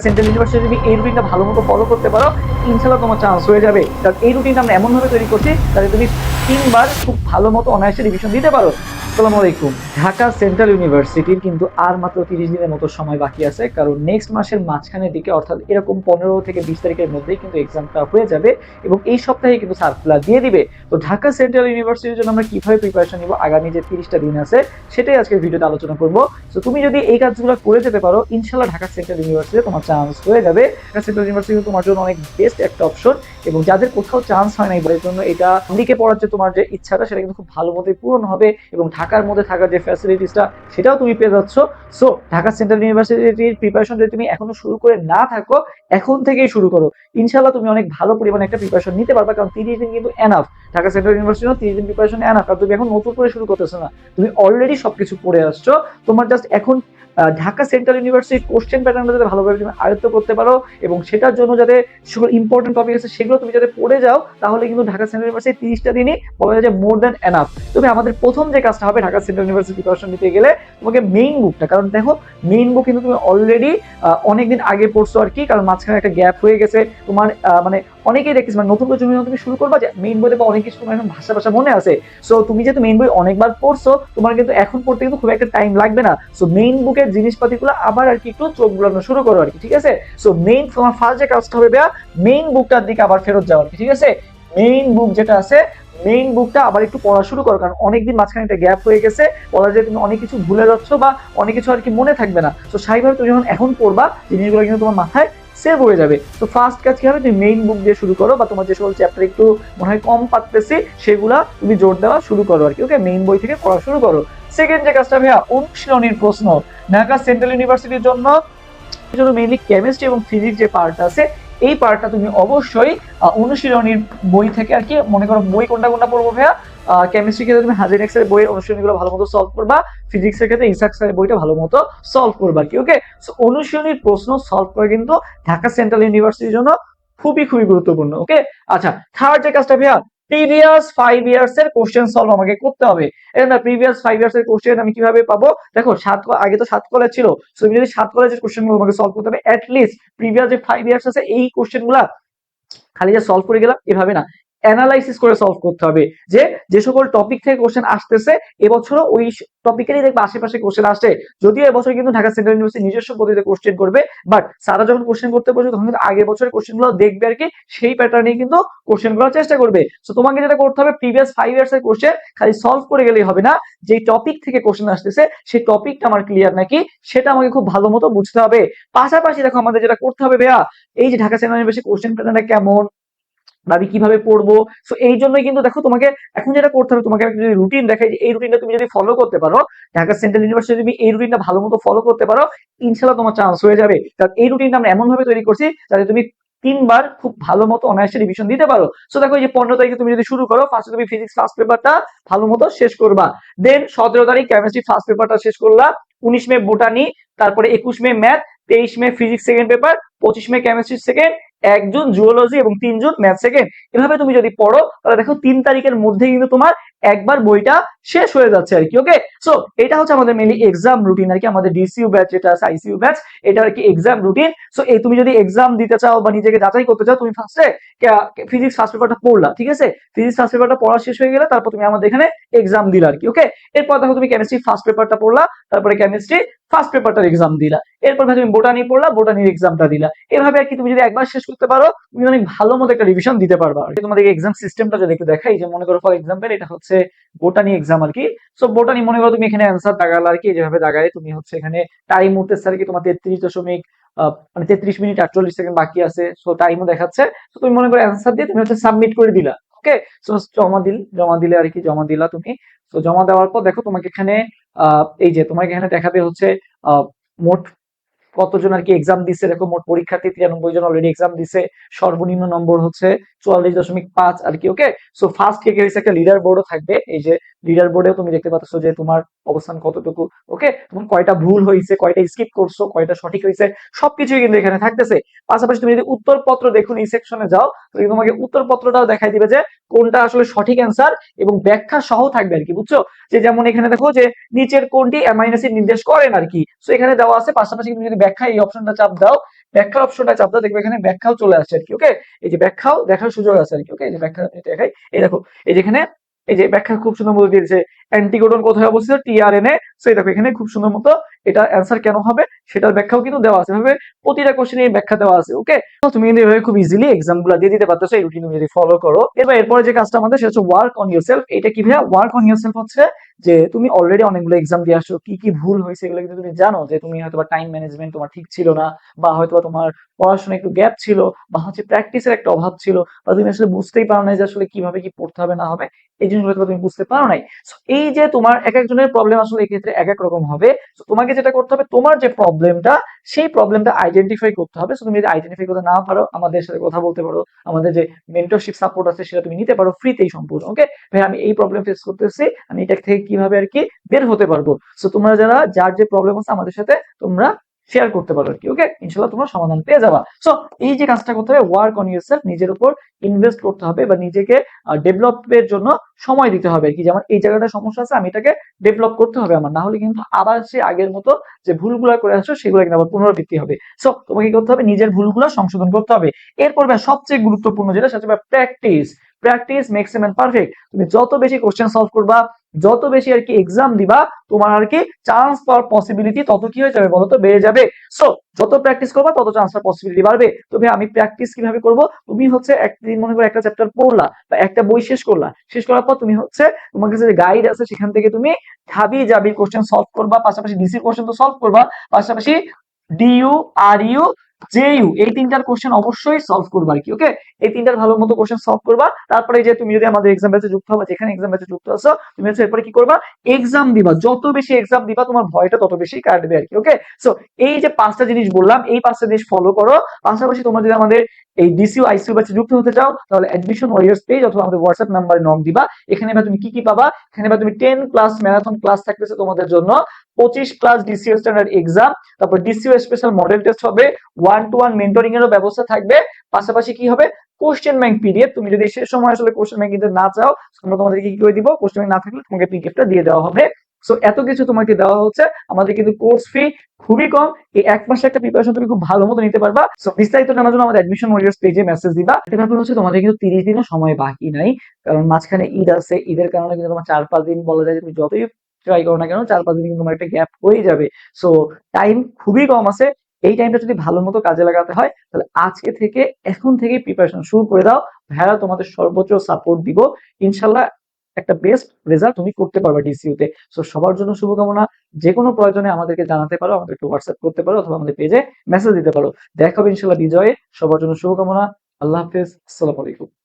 Central university তুমি এই রুটিনটা ভালো মতো ফলো করতে পারো, ইনশাল্লাহ তোমার চান্স হয়ে যাবে। কারণ এই রুটিনটা আমরা এমন ভাবে তৈরি করছি যাতে তুমি 3 বার খুব ভালো মতো অনায়াসে রিভিশন দিতে পারো। আসসালামু আলাইকুম। ঢাকা সেন্ট্রাল ইউনিভার্সিটির কিন্তু আর মাত্র 30 দিনের মতো সময় বাকি আছে, কারণ নেক্সট মাসের মাঝখানের দিকে অর্থাৎ এরকম 15 থেকে 20 তারিখের মধ্যেই কিন্তু এক্সামটা হয়ে যাবে এবং এই সপ্তাহে কিন্তু সার্কুলার দিয়ে দিবে। তো ঢাকা সেন্ট্রাল ইউনিভার্সিটির জন্য আমরা কিভাবে প্রিপারেশন নিব আগামী যে 30টা দিন আছে সেটাই আজকের ভিডিওতে আলোচনা করবো। তো তুমি যদি এই কাজগুলো করে যেতে পারো, ইনশাল্লাহ ঢাকা সেন্ট্রাল ইউনিভার্সিটি তোমার চান্স হয়ে যাবে। ঢাকা সেন্ট্রাল ইউনিভার্সিটি তোমার জন্য অনেক বেস্ট একটা অপশন, এবং যাদের কোথাও চান্স হয় না এর জন্য এটা লিখে পড়ার যে তোমার যে ইচ্ছাটা সেটা কিন্তু খুব ভালো মতোই পূরণ হবে, এবং ঢাকার মধ্যে থাকার যে ফ্যাসিলিটিসটা সেটাও তুমি পেয়ে যাচ্ছ। সো ঢাকা সেন্ট্রাল ইউনিভার্সিটির প্রিপারেশন যদি তুমি এখনো শুরু করে না থাকো, এখন থেকেই শুরু করো। ইনশাল্লাহ তুমি অনেক ভালো পরিমাণে একটা প্রিপারেশন নিতে পারবা, কারণ 30 দিন কিন্তু এনাফ। ঢাকা সেন্ট্রাল ইউনিভার্সিটি 30 দিন প্রিপারেশন এনাফ। আর তুমি এখন নতুন করে শুরু করতেছো না, তুমি অলরেডি সবকিছু পড়ে আসছো। তোমার জাস্ট এখন ঢাকা সেন্ট্রাল ইউনিভার্সিটির কোশ্চেন প্যাটার্নটা যাতে ভালোভাবে তুমি আয়ত্ত করতে পারো, এবং সেটার জন্য যাতে সকল ইম্পর্টেন্ট টপিক আছে সেগুলো তুমি যাতে পড়ে যাও, তাহলে কিন্তু ঢাকা সেন্ট্রাল ইউনিভার্সিটি 30টা দিনই বলা যায় যে মোর দ্যান এনাফ। তুমি আমাদের প্রথম যে কাজটা হবে ঢাকা সেন্ট্রাল ইউনিভার্সিটি প্রিপারেশন নিতে গেলে তোমাকে মেইন বুকটা, কারণ দেখো মেইন বুক কিন্তু তুমি অলরেডি অনেকদিন আগে পড়ছো আর কি, কারণ মাঝখানে একটা গ্যাপ হয়ে গেছে তোমার। মানে অনেকেই দেখেছি মানে নতুন করে তুমি শুরু করবা যে মেইন বইতে বা অনেক কিছু তোমার এখন ভাষা ভাষা মনে আছে। সো তুমি যেহেতু মেইন বই অনেকবার পড়ছো, তোমার কিন্তু এখন পড়তে কিন্তু খুব একটা টাইম লাগবে না। সো মেইন বুকের জিনিসপাতিগুলো আবার আর কি একটু চোখ বুলানো শুরু করো আর কি, ঠিক আছে? সো মেইন তোমার ফার্স্ট যে কাজটা হবে ভাইয়া, মেইন বুকটার দিকে আবার ফেরত যাওয়া আর কি, ঠিক আছে? মেইন বুক যেটা আছে, মেইন বুকটা আবার একটু পড়া শুরু করো, কারণ অনেকদিন মাঝখানে একটা গ্যাপ হয়ে গেছে, বলা যায় তুমি অনেক কিছু ভুলে যাচ্ছ বা অনেক কিছু আর কি মনে থাকবে না। তো স্বাভাবিকভাবে তুমি যখন এখন পড়বা জিনিসগুলো কিন্তু তোমার মাথায় সেভ হয়ে যাবে। তো ফার্স্ট কাজ কি হবে, তুমি মেইন বুক দিয়ে শুরু করো, বা তোমার যে সকল চ্যাপ্টার একটু মনে হয় কম পারতেছি সেগুলা তুমি জোর দেওয়া শুরু করো আর কি, ওকে? মেইন বই থেকে পড়া শুরু করো। সেকেন্ড যে কাজটা ভাইয়া, অনুশীলনীর প্রশ্ন। ঢাকা সেন্ট্রাল ইউনিভার্সিটির জন্য মেইনলি কেমিস্ট্রি এবং ফিজিক্স যে পার্ট আছে এই পার্টটা তুমি অবশ্যই অনুশীলনীর বই থেকে আর কি, মনে করো বই কোনটা কোনটা পড়বো ভাইয়া, কেমিস্ট্রি ক্ষেত্রে তুমি হাজিনেক্স এর বইয়ের অনুশীলনীগুলো ভালো মতো সলভ করবা, ফিজিক্সের ক্ষেত্রে ইসাক স্যারের বইটা ভালো মতো সলভ করবা কি, ওকে? সো অনুশীলনীর প্রশ্ন সলভ করে কিন্তু ঢাকা সেন্ট্রাল ইউনিভার্সিটির জন্য খুবই খুবই গুরুত্বপূর্ণ, ওকে? আচ্ছা, থার্ড যে কাজটা ভাইয়া, প্রিভিয়াস 5 ইয়ার্স এর কোশ্চেন সলভ আমাকে করতে হবে। এবার প্রিভিয়াস 5 ইয়ার্স এর কোশ্চেন আমি কিভাবে পাবো? দেখো আগে তো 7 কলেজ ছিল, সো তুমি যদি 7 কলেজের কোশ্চেন গুলো আমাকে সলভ করতে হবে, এট লিস্ট প্রিভিয়াস যে 5 ইয়ার্স আছে এই কোশ্চেন গুলা খালি যে সলভ করে গেলাম এভাবে না, অ্যানালাইসিস করে সলভ করতে হবে। যে যে সকল টপিক থেকে কোশ্চেন আসতেছে এবছরও ওই টপিকেরই দেখবে আশেপাশে কোশ্চেন আসছে। যদিও এবছর কিন্তু ঢাকা সেন্ট্রাল ইউনিভার্সিটি নিজস্ব পদ্ধতিতে কোশ্চেন করবে, বাট সারা যখন কোশ্চেন করতে বসবে তখন কিন্তু আগের বছরের কোশ্চেন গুলো দেখবে আর কি, সেই প্যাটার্নে কিন্তু কোশ্চেন করার চেষ্টা করবে। তো তোমাকে যেটা করতে হবে, প্রিভিয়াস 5 ইয়ার্স এর কোশ্চেন খালি সলভ করে গেলেই হবে না, যে টপিক থেকে কোশ্চেন আসতেছে সেই টপিকটা আমার ক্লিয়ার নাকি সেটা আমাকে খুব ভালো মতো বুঝতে হবে। পাশাপাশি দেখো আমাদের যেটা করতে হবে ভাইয়া, এই যে ঢাকা সেন্ট্রাল ইউনিভার্সিটি কোশ্চেন প্যাটার্নটা কেমন বা আমি কিভাবে পড়বো, সো এই জন্যই কিন্তু দেখো তোমাকে এখন যেটা করতে হবে, তোমাকে যদি রুটিন দেখাই, এই রুটিনটা তুমি যদি ফলো করতে পারো, ঢাকা সেন্ট্রাল ইউনিভার্সিটি তুমি এই রুটিনটা ভালো মতো ফলো করতে পারো, ইনশাল্লাহ তোমার চান্স হয়ে যাবে। কারণ এই রুটিনটা আমরা এমন ভাবে তৈরি করছি যাতে তুমি 3 বার খুব ভালো মতো অনায়াসে রিভিশন দিতে পারো। সো দেখো এই যে 15 তারিখে তুমি যদি শুরু করো, ফার্স্টে তুমি ফিজিক্স ফার্স্ট পেপারটা ভালো মতো শেষ করবা, দেন 17 তারিখ কেমিস্ট্রি ফার্স্ট পেপারটা শেষ করলা, 19 মে বোটানি, তারপরে 21 মে ম্যাথ, 23 মে ফিজিক্স সেকেন্ড পেপার, 25 মে কেমিস্ট্রি সেকেন্ড, 1 জুন জুওলজি এবং 3 জুন ম্যাথ সেকেন্ড। এভাবে তুমি যদি পড়ো তাহলে দেখো 3 তারিখের মধ্যে কিন্তু তোমার একবার বইটা শেষ হয়ে যাচ্ছে আর কি, ওকে? সো এটা হচ্ছে আমাদের মেইনলি এক্সাম রুটিন আর কি, আমাদের ডিসিইউ ব্যাচ যেটা আছে, আইসিইউ ব্যাচ, এটা আর কি এক্সাম রুটিন। সো এই তুমি যদি এক্সাম দিতে চাও বা নিজেকে যাচাই করতে চাও, তুমি ফার্স্টে ফিজিক্স ফার্স্ট পেপারটা পড়লা, ঠিক আছে? ফিজিক্স ফার্স্ট পেপারটা পড়া শেষ হয়ে গেলে তারপর তুমি আমাদের এখানে এক্সাম দিলা আর কি, ওকে? এরপর দেখো তুমি কেমিস্ট্রি ফার্স্ট পেপারটা পড়লা, তারপরে কেমিস্ট্রি ফার্স্ট পেপারটার এক্সাম দিলা, এরপর তুমি বোটানি পড়লা, বোটানির এক্সামটা দিলা। এভাবে আর কি তুমি যদি একবার শেষ করতে পারো, তুমি অনেক ভালো মতো একটা রিভিশন দিতে পারবা আর কি। তোমাদের এক্সাম সিস্টেমটা যদি একটু দেখাই, যে মনে করো ফর এক্সাম্পল এটা হচ্ছে বোটানি এক্সাম আর কি। সো বোটানি মনে করো তুমি এখানে অ্যান্সার দাগালা আর কি, যেভাবে দাগালে তুমি হচ্ছে এখানে টাইম উঠতেছে আর কি, তোমার 33 মিনিট 48 সেকেন্ড বাকি আছে, সো টাইমও দেখাচ্ছে। তো তুমি মনে করো অ্যান্সার দিয়ে তুমি হচ্ছে সাবমিট করে দিলা, ওকে? সো জমা দিলে আর কি, জমা দিলা তুমি। তো জমা দেওয়ার পর দেখো তোমাকে এখানে এই যে তোমাকে এখানে দেখাবে হচ্ছে মোট কতজন আর কি এক্সাম দিচ্ছে। দেখো মোট পরীক্ষার্থী 93 জন অলরেডি এক্সাম দিছে, সর্বনিম্ন নম্বর হচ্ছে 44.5 আর কি, ওকে? সো ফার্স্ট কে হয়েছে একটা লিডার বোর্ডও থাকবে, এই যে লিডার বোর্ডেও তুমি দেখতে পাচ্ছ যে তোমার অবস্থান কতটুকু, ওকে, তোমার কয়টা ভুল হয়েছে, কয়টা স্কিপ করছো, কয়টা সঠিক হয়েছে, সবকিছুই কিন্তু এখানে থাকতেছে। পাশাপাশি তুমি যদি উত্তরপত্র দেখুন এই সেকশনে যাও, তাহলে তোমাকে উত্তরপত্রটাও দেখাই দিবে যে কোনটা আসলে সঠিক অ্যান্সার এবং ব্যাখ্যা সহ থাকবে আর কি, বুঝছো? যে যেমন এখানে দেখো যে নিচের কোনটি অ্যামাইনো অ্যাসিড নির্দেশ করেন আর কি, তো এখানে দেওয়া আছে। পাশাপাশি তুমি যদি ব্যাখ্যা এই অপশনটা চাপ দাও, ব্যাখ্যার অপশনটা চাপ দাও, দেখবে এখানে ব্যাখ্যাও চলে আসছে আর কি, ওকে। এই যে ব্যাখ্যাও দেখার সুযোগ আছে আর কি, ওকে। এই যে ব্যাখ্যা দেখাই, এই দেখো, এই যেখানে এই যে ব্যাখ্যা খুব সুন্দর মতো দিয়েছে, অ্যান্টিকোডন কোথায় অবস্থিত, টিআরএনএ। সো এই দেখো এখানে খুব সুন্দর মতো এটা অ্যান্সার কেন হবে সেটার ব্যাখ্যাও কিন্তু দেওয়া আছে, এভাবে প্রতিটা কোশ্চেনের ব্যাখ্যা দেওয়া আছে, ওকে। তো তুমি কিন্তু এভাবে খুব ইজিলি এক্সাম গুলো দিয়ে দিতে পারতেছো এই রুটিন তুমি যদি ফলো করো। এরপরে যে কাজটা আমাদের সেটা হচ্ছে ওয়ার্ক অন ইউরসেলফ। এটা কি ভাইয়া? ওয়ার্ক অন ইউরসেলফ হচ্ছে যে তুমি অলরেডি অনেকগুলো এক্সাম দিয়ে আসছো, কি কি ভুল হয়েছে এগুলো কিন্তু তুমি জানো, যে তুমি হয়তো টাইম ম্যানেজমেন্ট তোমার ঠিক ছিল না, বা হয়তো তোমার পড়াশোনা একটু গ্যাপ ছিল, বা হচ্ছে প্র্যাকটিসের একটা অভাব ছিল, বা তুমি আসলে বুঝতেই পারো না যে আসলে কিভাবে কি পড়তে হবে না হবে, এই জিনিসগুলো হয়তো তুমি বুঝতে পারো নাই। So, এই যে তোমার এক একজনের প্রবলেম আসলে এক্ষেত্রে এক এক রকম হবে। So, তোমাকে যেটা করতে হবে, তোমার যে প্রবলেমটা সেই প্রবলেমটা আইডেন্টিফাই করতে হবে। So, তুমি যদি আইডেন্টিফাই করতে না পারো, আমাদের সাথে কথা বলতে পারো, আমাদের যে মেন্টরশিপ সাপোর্ট আছে সেটা তুমি নিতে পারো ফ্রিতেই সম্পূর্ণ, ওকে। ভাই আমি এই প্রবলেম ফেস করতেছি, আমি এটা থেকে কিভাবে আর কি বের হতে পারবো। সো তোমরা যারা যার যে প্রবলেম আছে আমাদের সাথে তোমরা শেয়ার করতে পারো আর কি, ওকে। ইনশাআল্লাহ তোমরা সমাধান পেয়ে যাবা। সো এই যে কাজটা করতে হবে, ওয়ার্ক অন ইউরসেলফ, নিজের উপর ইনভেস্ট করতে হবে বা নিজেকে ডেভেলপের জন্য সময় দিতে হবে আর কি। যেমন এই জায়গাটা সমস্যা আছে, আমি এটাকে ডেভেলপ করতে হবে আমার, না হলে কিন্তু আবার সে আগের মতো যে ভুলগুলো করে আসছো সেগুলো কিন্তু আবার পুনরাবৃত্তি হবে। সো তোমাকে কি করতে হবে, নিজের ভুলগুলো সংশোধন করতে হবে। এরপর সবচেয়ে গুরুত্বপূর্ণ যেটা সেটা হচ্ছে practice. Practice makes a man perfect. তুমি যত বেশি কোশ্চেন সলভ করবা, যত বেশি আর কি এক্সাম দিবা, তোমার আর কি চান্স পাওয়ার পসিবিলিটি তত কি হয়ে যাবে বলতো, বেড়ে যাবে। সো যত প্র্যাকটিস করবা তত চান্স পাওয়ার পসিবিলিটি বাড়বে। তবে আমি প্র্যাকটিস কিভাবে করব, তুমি হচ্ছে একদিন মনে করো একটা চ্যাপ্টার পড়লা বা একটা বই শেষ করলা, শেষ করার পর তুমি হচ্ছে তোমার কাছে যে গাইড আছে সেখান থেকে তুমি ঢাবি জাবি কোশ্চেন সলভ করবা, পাশাপাশি ডিসি কোশ্চেন তো সলভ করবা, পাশাপাশি ডিইউ আর ইউ জেইউ এই তিনটার কোশ্চেন অবশ্যই সলভ করবা আর কি, ওকে। এই তিনটার ভালো মতো কোশ্চেন সলভ করবা। তারপরে যে তুমি যদি আমাদের এক্সাম ব্যাচে যুক্ত হবে, যেখানে এক্সাম ব্যাচে যুক্ত আছো, তুমি হচ্ছে এরপরে কি করবা, এক্সাম দিবা। যত বেশি এক্সাম দিবা তোমার ভয়টা তত বেশি কাটবে আর কি, ওকে। সো এই যে পাঁচটা জিনিস বললাম, এই পাঁচটা জিনিস ফলো করো। পাশাপাশি তোমরা যদি আমাদের এই ডিসিউ আইসিইউ ব্যাচে যুক্ত হতে চাও, তাহলে অ্যাডমিশন ওয়ারিয়র্স পেজ অথবা আমাদের হোয়াটসঅ্যাপ নাম্বারে নক দিবা। এখানে তুমি কি কি পাবা, এখানে তুমি 10 ক্লাস ম্যারাথন ক্লাস থাকতেছে তোমাদের জন্য, 25 ক্লাস ডিসিউ স্ট্যান্ডার্ড এক্সাম, তারপর ডিসিউ স্পেশাল মডেল টেস্ট হবে, 1-to-1 মেন্টরিং এরও ব্যবস্থা থাকবে। পাশাপাশি কি হবে, কোশ্চেন ব্যাংক পিডিএফ। তুমি যদি সে সময় আসলে কোশ্চেন ব্যাংক কিনতে না চাও, আমরা তোমাদেরকে কি করে দিব, কোশ্চেন ব্যাংক না থাকলে তোমাকে পিডিএফটা দিয়ে দেওয়া হবে। সো এত কিছু তোমাকে দেওয়া হচ্ছে, আমাদের কিন্তু কোর্স ফি খুবই কম। এই এক মাসে একটা প্রিপারেশন তুমি খুব ভালো মতো নিতে পারবা। সো বিস্তারিত জানার জন্য আমাদের অ্যাডমিশন ওয়ারিয়র্স পেজে মেসেজ দিবা। এটা ব্যাপার হচ্ছে তোমাদের কিন্তু 30 দিনও সময় বাকি নাই, কারণ মাঝখানে ঈদ আছে, ঈদের কারণে কিন্তু তোমার 4-5 দিন বলা যায় যে তুমি যতই ট্রাই করো না কেন 4-5 দিন কিন্তু তোমার একটা গ্যাপ হয়ে যাবে। সো টাইম খুবই কম আছে। এই টাইমটা যদি ভালো মতো কাজে লাগাতে হয়, তাহলে আজকে থেকে এখন থেকে প্রিপারেশন শুরু করে দাও। ভাইয়া তোমাদের সর্বোচ্চ সাপোর্ট দিব, ইনশাল্লাহ একটা বেস্ট রেজাল্ট তুমি করতে পারবে ডিসিইউ তে। সো সবার জন্য শুভকামনা। যে কোনো প্রয়োজনে আমাদেরকে জানাতে পারো, আমাদেরকে হোয়াটসঅ্যাপ করতে পারো অথবা আমাদের পেজে মেসেজ দিতে পারো। দেখা হবে ইনশাল্লাহ বিজয়ে। সবার জন্য শুভকামনা। আল্লাহ হাফেজ, আসসালামু আলাইকুম।